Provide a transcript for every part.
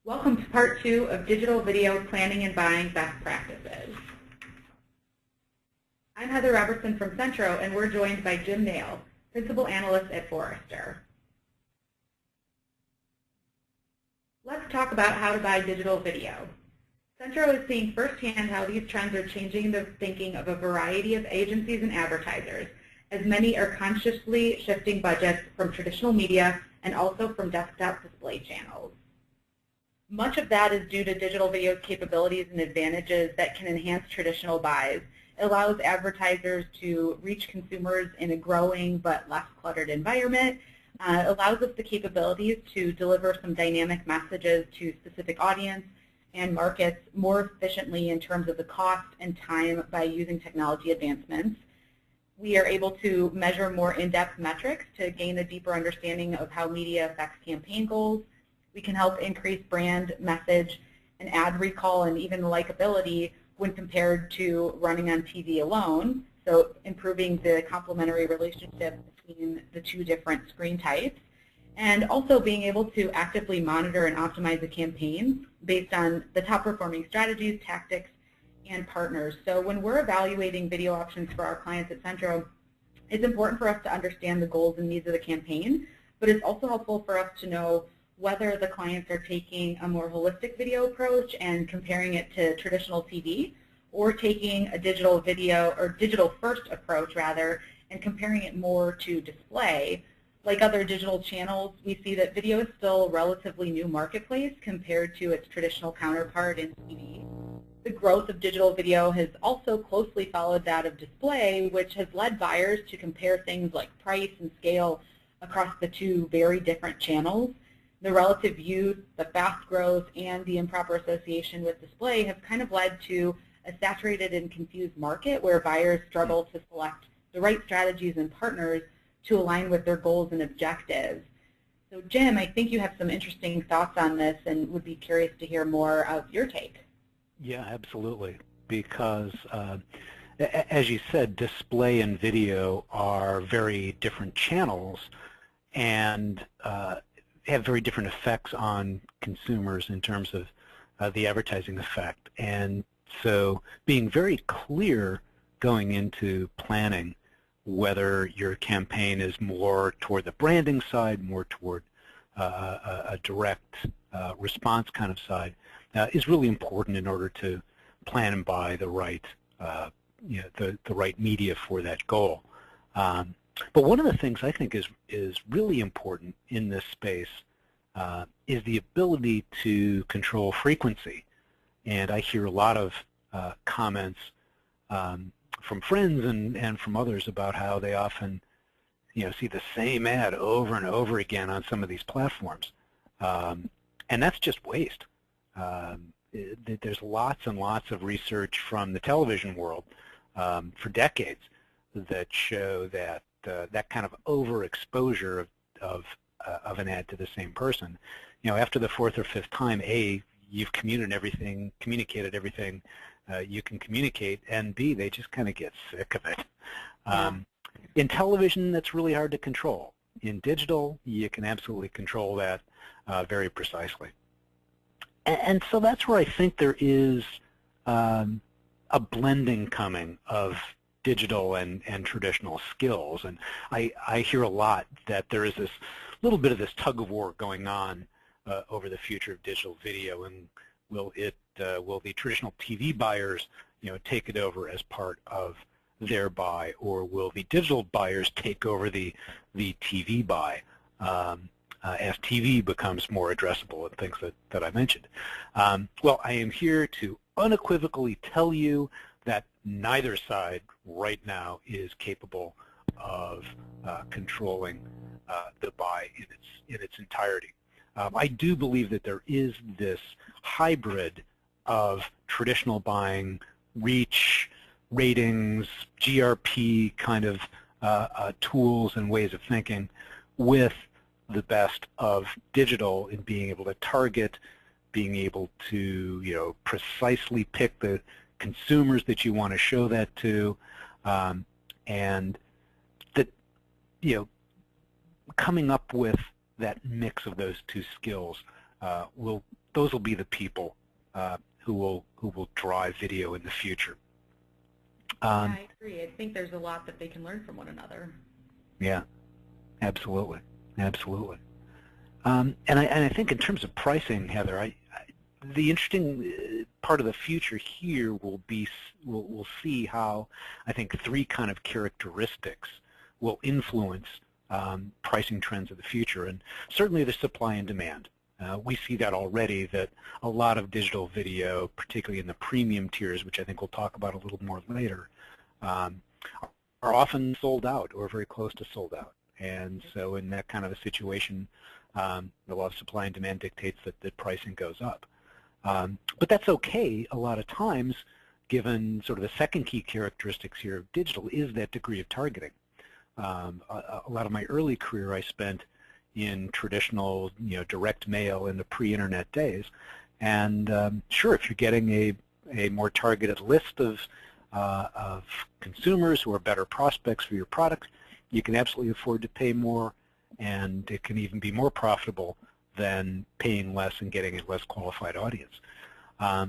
Welcome to part 2 of Digital Video Planning and Buying Best Practices. I'm Heather Robertson from Centro, and we're joined by Jim Nail, Principal Analyst at Forrester. Let's talk about how to buy digital video. Centro is seeing firsthand how these trends are changing the thinking of a variety of agencies and advertisers, as many are consciously shifting budgets from traditional media and also from desktop display channels. Much of that is due to digital video's capabilities and advantages that can enhance traditional buys. It allows advertisers to reach consumers in a growing but less cluttered environment. It allows us the capabilities to deliver some dynamic messages to specific audience and markets more efficiently in terms of the cost and time by using technology advancements. We are able to measure more in-depth metrics to gain a deeper understanding of how media affects campaign goals. We can help increase brand message and ad recall and even likability when compared to running on TV alone, so improving the complementary relationship between the two different screen types, and also being able to actively monitor and optimize a campaign based on the top performing strategies, tactics, and partners. So when we're evaluating video options for our clients at Centro, it's important for us to understand the goals and needs of the campaign, but it's also helpful for us to know whether the clients are taking a more holistic video approach and comparing it to traditional TV, or taking a digital video or digital first approach rather and comparing it more to display. Like other digital channels, we see that video is still a relatively new marketplace compared to its traditional counterpart in TV. The growth of digital video has also closely followed that of display, which has led buyers to compare things like price and scale across the two very different channels. The relative youth, the fast growth, and the improper association with display have kind of led to a saturated and confused market where buyers struggle to select the right strategies and partners to align with their goals and objectives. So Jim, I think you have some interesting thoughts on this and would be curious to hear more of your take. Yeah, absolutely. Because as you said, display and video are very different channels and have very different effects on consumers in terms of the advertising effect. And so being very clear going into planning whether your campaign is more toward the branding side, more toward a direct response kind of side, is really important in order to plan and buy the right, the right media for that goal. But one of the things I think is really important in this space is the ability to control frequency. And I hear a lot of comments from friends and from others about how they often see the same ad over and over again on some of these platforms. And that's just waste. There's lots and lots of research from the television world for decades that show that that kind of overexposure of an ad to the same person, after the fourth or fifth time, A, you've communicated everything you can communicate, and B, they just kind of get sick of it. In television, that's really hard to control. In digital, you can absolutely control that very precisely. And so that's where I think there is a blending coming of digital and traditional skills. And I hear a lot that there is this little bit of this tug of war going on over the future of digital video, and will the traditional TV buyers take it over as part of their buy, or will the digital buyers take over the TV buy as TV becomes more addressable and things that I mentioned? Well, I am here to unequivocally tell you that neither side right now is capable of controlling the buy in its entirety. I do believe that there is this hybrid of traditional buying, reach, ratings, GRP kind of tools and ways of thinking, with the best of digital in being able to target, being able to precisely pick the consumers that you want to show that to, and that coming up with that mix of those two skills will those will be the people who will drive video in the future. Yeah, I agree. I think there's a lot that they can learn from one another. Yeah, absolutely, absolutely. And I think in terms of pricing, Heather, the interesting part of the future here will be we'll see how I think three kind of characteristics will influence pricing trends of the future, and certainly the supply and demand. We see that already, that a lot of digital video, particularly in the premium tiers, which I think we'll talk about a little more later, are often sold out or very close to sold out. And so in that kind of a situation, the law of supply and demand dictates that the pricing goes up. But that's okay a lot of times, given sort of the second key characteristics here of digital is that degree of targeting. A lot of my early career I spent in traditional, direct mail in the pre-internet days, and sure, if you're getting a more targeted list of consumers who are better prospects for your product, you can absolutely afford to pay more, and it can even be more profitable than paying less and getting a less qualified audience. But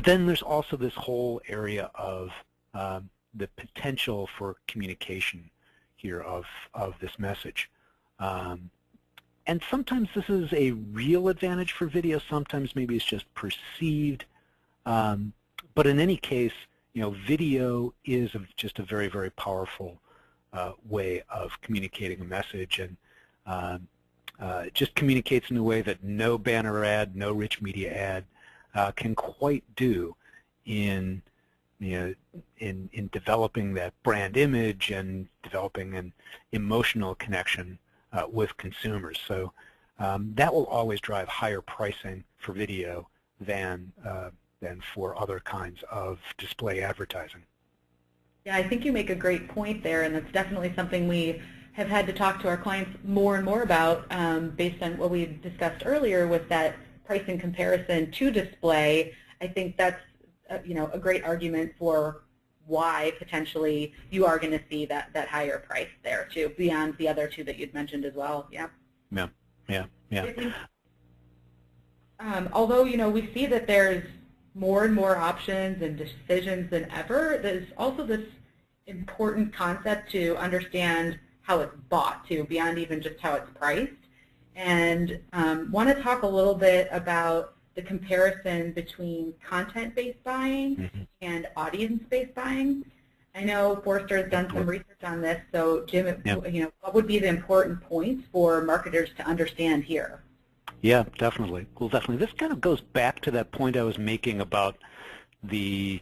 then there's also this whole area of the potential for communication here of this message. And sometimes this is a real advantage for video, sometimes maybe it's just perceived. But in any case, video is just a very, very powerful way of communicating a message, and it just communicates in a way that no banner ad, no rich media ad can quite do in developing that brand image and developing an emotional connection with consumers. So that will always drive higher pricing for video than for other kinds of display advertising. Yeah, I think you make a great point there, and that's definitely something we have had to talk to our clients more and more about based on what we discussed earlier with that pricing comparison to display. I think that's a great argument for why potentially you are going to see that higher price there too, beyond the other two that you'd mentioned as well. Yeah. Yeah. I think, although we see that there's more and more options and decisions than ever, there's also this important concept to understand how it's bought too, beyond even just how it's priced. And want to talk a little bit about the comparison between content-based buying and audience-based buying. I know Forrester has done some research on this, so Jim, what would be the important points for marketers to understand here? Yeah, definitely. Well, definitely. This kind of goes back to that point I was making about the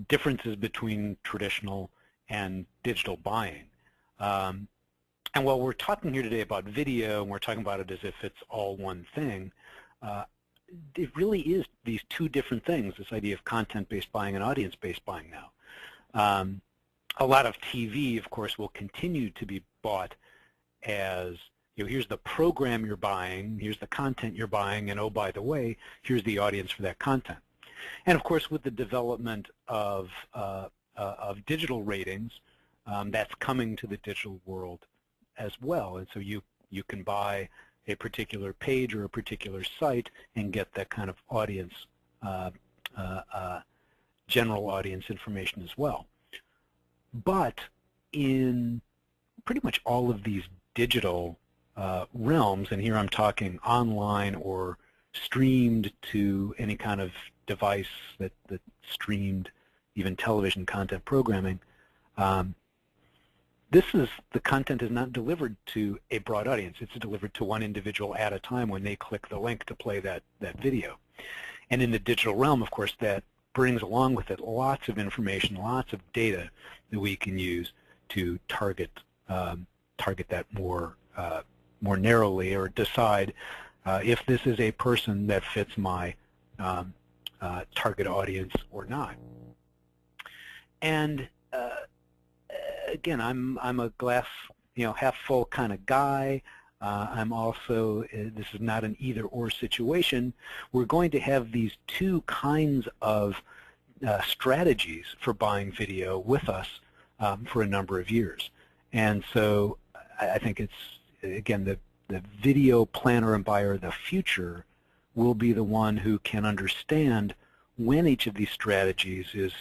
differences between traditional and digital buying. And while we're talking here today about video, and we're talking about it as if it's all one thing, it really is these two different things, this idea of content-based buying and audience-based buying now. A lot of TV, of course, will continue to be bought as, here's the program you're buying, here's the content you're buying, and oh, by the way, here's the audience for that content. And of course, with the development of digital ratings, that's coming to the digital world as well. And so you can buy a particular page or a particular site and get that kind of audience, general audience information as well. But in pretty much all of these digital realms, and here I'm talking online or streamed to any kind of device that streamed even television content programming, the content is not delivered to a broad audience. It's delivered to one individual at a time when they click the link to play that video. And in the digital realm, of course, that brings along with it lots of information, lots of data that we can use to target that more narrowly, or decide if this is a person that fits my target audience or not. And again, I'm a glass, half full kind of guy. I'm also, this is not an either-or situation. We're going to have these two kinds of strategies for buying video with us for a number of years. And so I think it's, again, the video planner and buyer of the future will be the one who can understand when each of these strategies is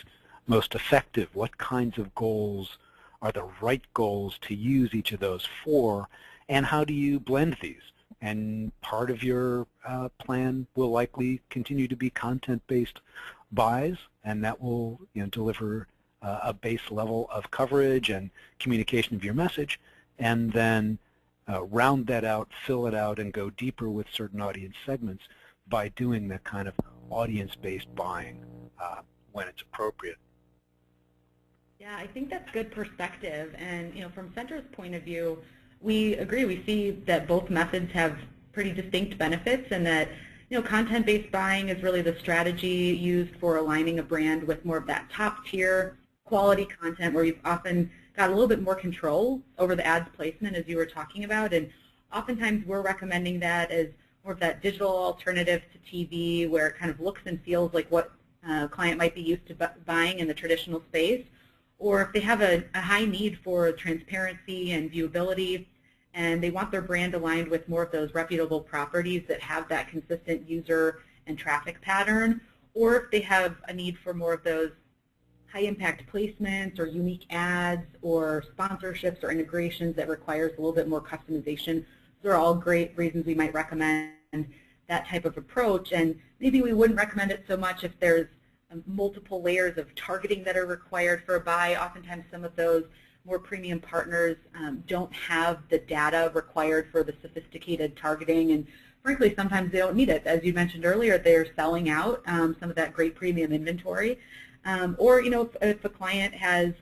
most effective, what kinds of goals are the right goals to use each of those for, and how do you blend these. And part of your plan will likely continue to be content-based buys, and that will deliver a base level of coverage and communication of your message, and then round that out, fill it out, and go deeper with certain audience segments by doing that kind of audience-based buying when it's appropriate. Yeah, I think that's good perspective. And from Centro's point of view, we agree. We see that both methods have pretty distinct benefits, and that content-based buying is really the strategy used for aligning a brand with more of that top-tier quality content, where you've often got a little bit more control over the ads placement, as you were talking about. And oftentimes we're recommending that as more of that digital alternative to TV, where it kind of looks and feels like what a client might be used to buying in the traditional space. Or if they have a high need for transparency and viewability, and they want their brand aligned with more of those reputable properties that have that consistent user and traffic pattern, or if they have a need for more of those high-impact placements or unique ads or sponsorships or integrations that requires a little bit more customization. Those are all great reasons we might recommend that type of approach. And maybe we wouldn't recommend it so much if there's multiple layers of targeting that are required for a buy. Oftentimes some of those more premium partners don't have the data required for the sophisticated targeting, and frankly sometimes they don't need it. As you mentioned earlier, they're selling out some of that great premium inventory. Or if a client has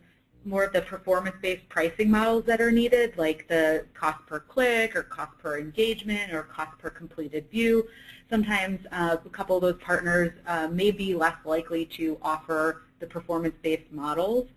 more of the performance-based pricing models that are needed, like the cost per click or cost per engagement or cost per completed view, sometimes a couple of those partners may be less likely to offer the performance-based models.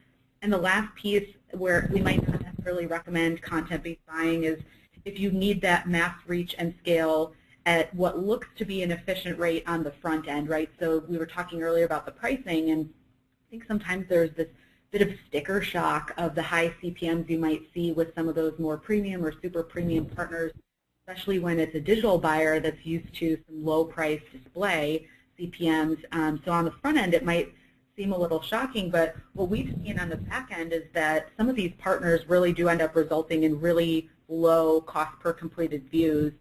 And the last piece where we might not necessarily recommend content-based buying is if you need that mass reach and scale at what looks to be an efficient rate on the front end, right? So we were talking earlier about the pricing, and I think sometimes there's this bit of sticker shock of the high CPMs you might see with some of those more premium or super premium partners, especially when it's a digital buyer that's used to some low price display CPMs. So on the front end it might seem a little shocking, but what we've seen on the back end is that some of these partners really do end up resulting in really low cost per completed views.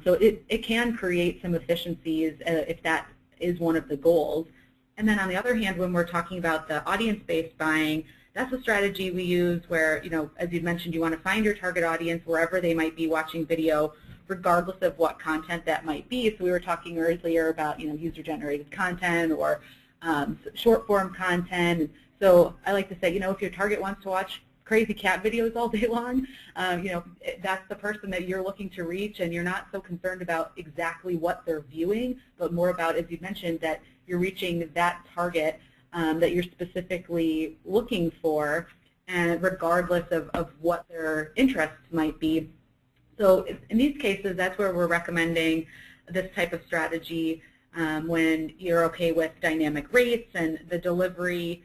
So it can create some efficiencies if that is one of the goals. And then on the other hand, when we're talking about the audience-based buying, that's a strategy we use where, as you mentioned, you want to find your target audience wherever they might be watching video, regardless of what content that might be. So we were talking earlier about, user-generated content or short-form content. So I like to say, if your target wants to watch crazy cat videos all day long, that's the person that you're looking to reach, and you're not so concerned about exactly what they're viewing, but more about, as you mentioned, that you're reaching that target that you're specifically looking for, and regardless of what their interests might be. So in these cases, that's where we're recommending this type of strategy when you're okay with dynamic rates and the delivery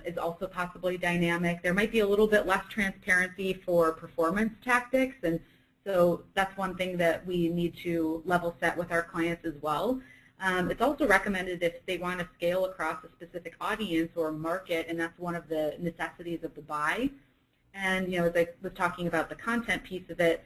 is also possibly dynamic. There might be a little bit less transparency for performance tactics, and so that's one thing that we need to level set with our clients as well. It's also recommended if they want to scale across a specific audience or market, and that's one of the necessities of the buy. And as I was talking about the content piece of it,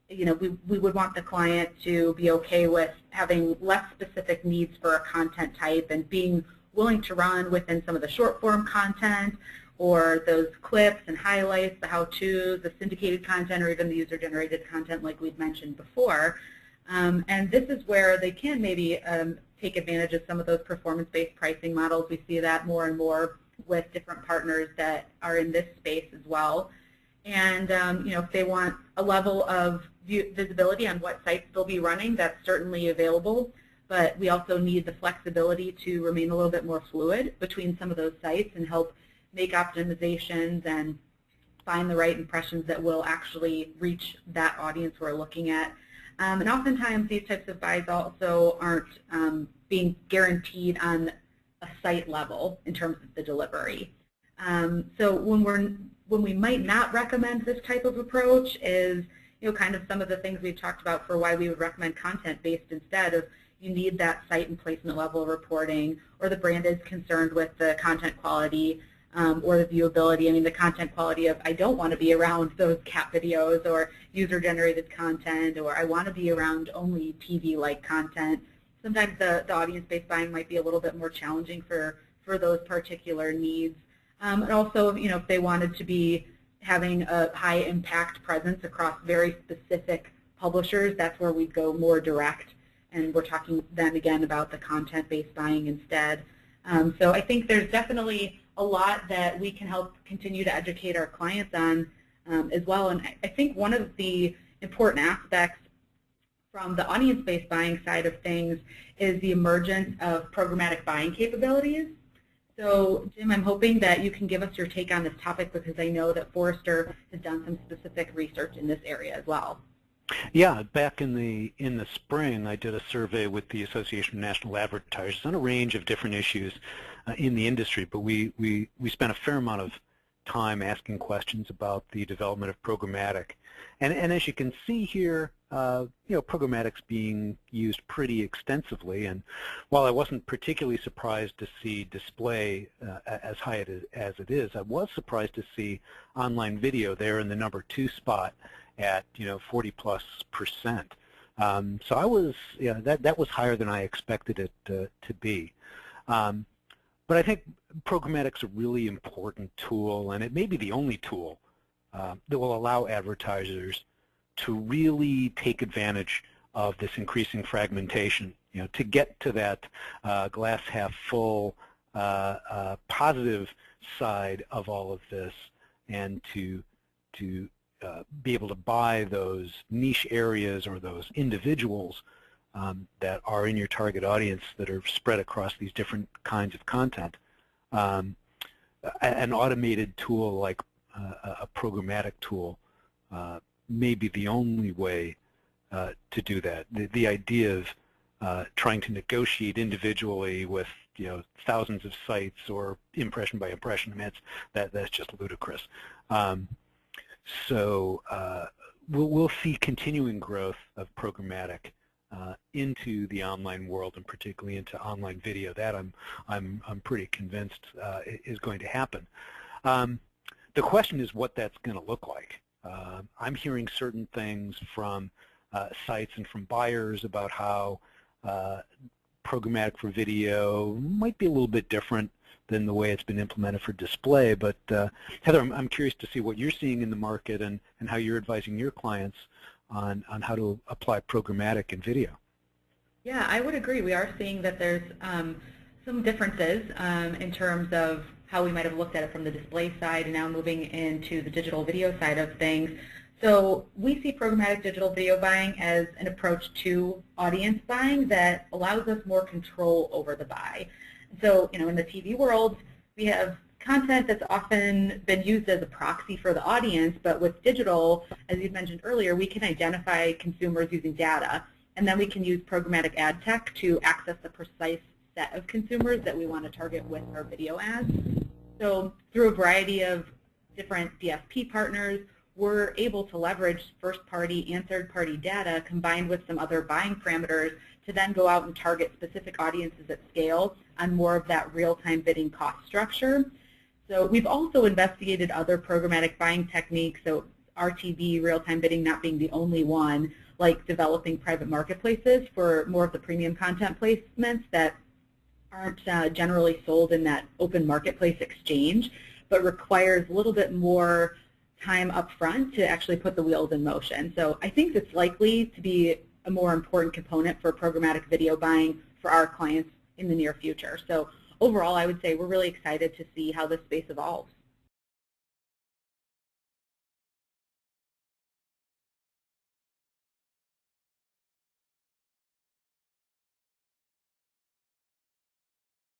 we would want the client to be okay with having less specific needs for a content type and being willing to run within some of the short form content or those clips and highlights, the how-tos, the syndicated content, or even the user-generated content like we'd mentioned before. And this is where they can maybe take advantage of some of those performance-based pricing models. We see that more and more with different partners that are in this space as well. And if they want a level of visibility on what sites they'll be running, that's certainly available. But we also need the flexibility to remain a little bit more fluid between some of those sites and help make optimizations and find the right impressions that will actually reach that audience we're looking at. And oftentimes these types of buys also aren't being guaranteed on a site level in terms of the delivery. So when we might not recommend this type of approach is kind of some of the things we've talked about for why we would recommend content-based instead of you need that site and placement level reporting, or the brand is concerned with the content quality or the viewability. I mean, the content quality of I don't want to be around those cat videos or user-generated content, or I want to be around only TV-like content. Sometimes the audience-based buying might be a little bit more challenging for those particular needs. And also, if they wanted to be having a high impact presence across very specific publishers, that's where we'd go more direct. And we're talking then again about the content-based buying instead. So I think there's definitely a lot that we can help continue to educate our clients on as well. And I think one of the important aspects from the audience-based buying side of things is the emergence of programmatic buying capabilities. So, Jim, I'm hoping that you can give us your take on this topic, because I know that Forrester has done some specific research in this area as well. Yeah, back in the spring, I did a survey with the Association of National Advertisers on a range of different issues in the industry, but we spent a fair amount of time asking questions about the development of programmatic. And as you can see here, programmatic's being used pretty extensively. And while I wasn't particularly surprised to see display as high as it is, I was surprised to see online video there in the #2 spot at 40+%. So I was, that was higher than I expected it to be. But I think programmatic's a really important tool, and it may be the only tool that will allow advertisers to really take advantage of this increasing fragmentation, to get to that glass half full positive side of all of this, and to be able to buy those niche areas or those individuals that are in your target audience that are spread across these different kinds of content. An automated tool like a programmatic tool may be the only way to do that. The idea of trying to negotiate individually with thousands of sites or impression by impression, I mean, that's just ludicrous. So we'll see continuing growth of programmatic into the online world, and particularly into online video. That I'm pretty convinced is going to happen. The question is what that's going to look like. I'm hearing certain things from sites and from buyers about how programmatic for video might be a little bit different than the way it's been implemented for display. But Heather, I'm curious to see what you're seeing in the market and how you're advising your clients on how to apply programmatic in video. Yeah, I would agree. We are seeing that there's some differences in terms of how we might have looked at it from the display side and now moving into the digital video side of things. So we see programmatic digital video buying as an approach to audience buying that allows us more control over the buy. So, in the TV world, we have content that's often been used as a proxy for the audience, but with digital, as you mentioned earlier, we can identify consumers using data, and then we can use programmatic ad tech to access the precise set of consumers that we want to target with our video ads. So through a variety of different DSP partners, we're able to leverage first-party and third-party data combined with some other buying parameters to then go out and target specific audiences at scale on more of that real-time bidding cost structure. So we've also investigated other programmatic buying techniques, so RTB, real-time bidding, not being the only one, like developing private marketplaces for more of the premium content placements that aren't generally sold in that open marketplace exchange, but requires a little bit more time up front to actually put the wheels in motion. So I think it's likely to be a more important component for programmatic video buying for our clients in the near future. So overall, I would say we're really excited to see how this space evolves.